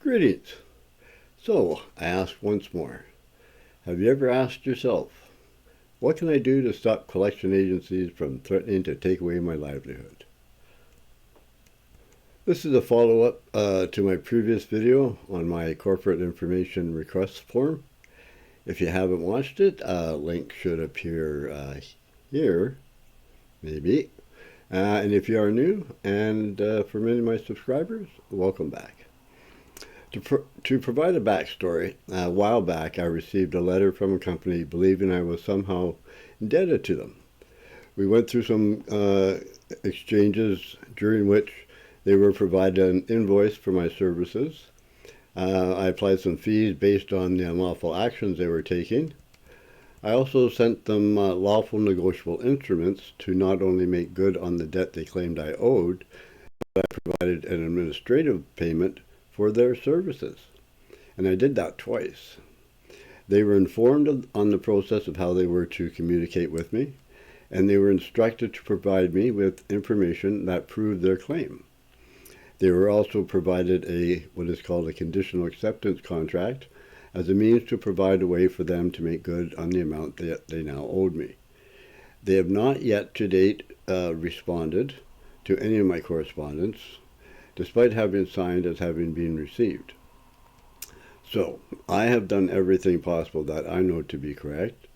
Greetings. So, I ask once more, have you ever asked yourself, what can I do to stop collection agencies from threatening to take away my livelihood? This is a follow-up to my previous video on my corporate information request form. If you haven't watched it, a link should appear here, maybe. And if you are new, and for many of my subscribers, welcome back. To provide a backstory, a while back I received a letter from a company believing I was somehow indebted to them. We went through some exchanges during which they were provided an invoice for my services. I applied some fees based on the unlawful actions they were taking. I also sent them lawful negotiable instruments to not only make good on the debt they claimed I owed, but I provided an administrative payment for their services. And I did that twice. They were informed on the process of how they were to communicate with me, and they were instructed to provide me with information that proved their claim. They were also provided what is called a conditional acceptance contract as a means to provide a way for them to make good on the amount that they now owed me. They have not yet to date responded to any of my correspondence, despite having signed as having been received. So, I have done everything possible that I know to be correct.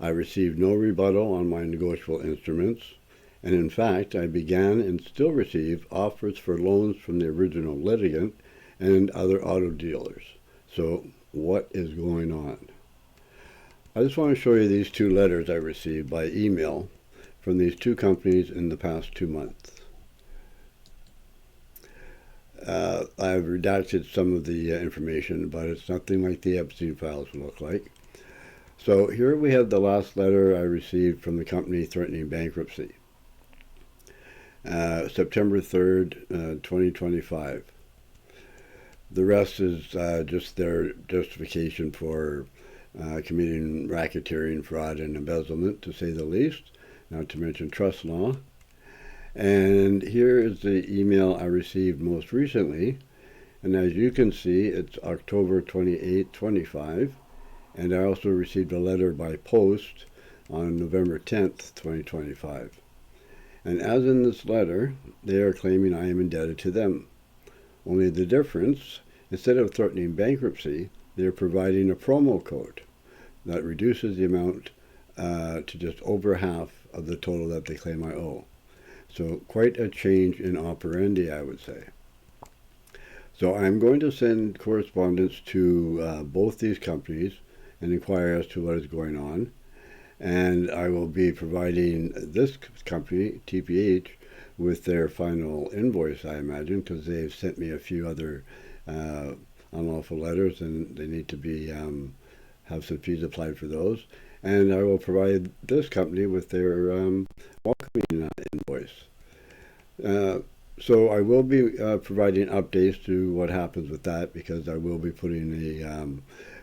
I received no rebuttal on my negotiable instruments, and in fact, I began and still receive offers for loans from the original litigant and other auto dealers. So, what is going on? I just want to show you these two letters I received by email from these two companies in the past 2 months. I've redacted some of the information, but it's nothing like the Epstein files look like. So here we have the last letter I received from the company threatening bankruptcy. September 3rd, 2025. The rest is just their justification for committing racketeering, fraud, and embezzlement, to say the least, not to mention trust law. And here is the email I received most recently, and as you can see, it's October 28, 25, and I also received a letter by post on November 10th, 2025. And as in this letter, they are claiming I am indebted to them. Only the difference, instead of threatening bankruptcy, they are providing a promo code that reduces the amount to just over half of the total that they claim I owe. So quite a change in operandi, I would say. So I'm going to send correspondence to both these companies and inquire as to what is going on. And I will be providing this company, TPH, with their final invoice, I imagine, because they've sent me a few other unlawful letters, and they need to be have some fees applied for those. And I will provide this company with their welcoming invoice. So I will be providing updates to what happens with that, because I will be putting a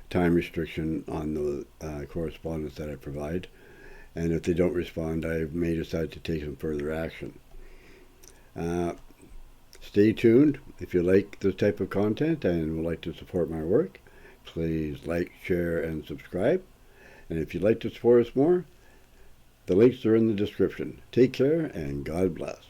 time restriction on the correspondence that I provide. And if they don't respond, I may decide to take some further action. Stay tuned. If you like this type of content and would like to support my work, please like, share, and subscribe. And if you'd like to support us more, the links are in the description. Take care, and God bless.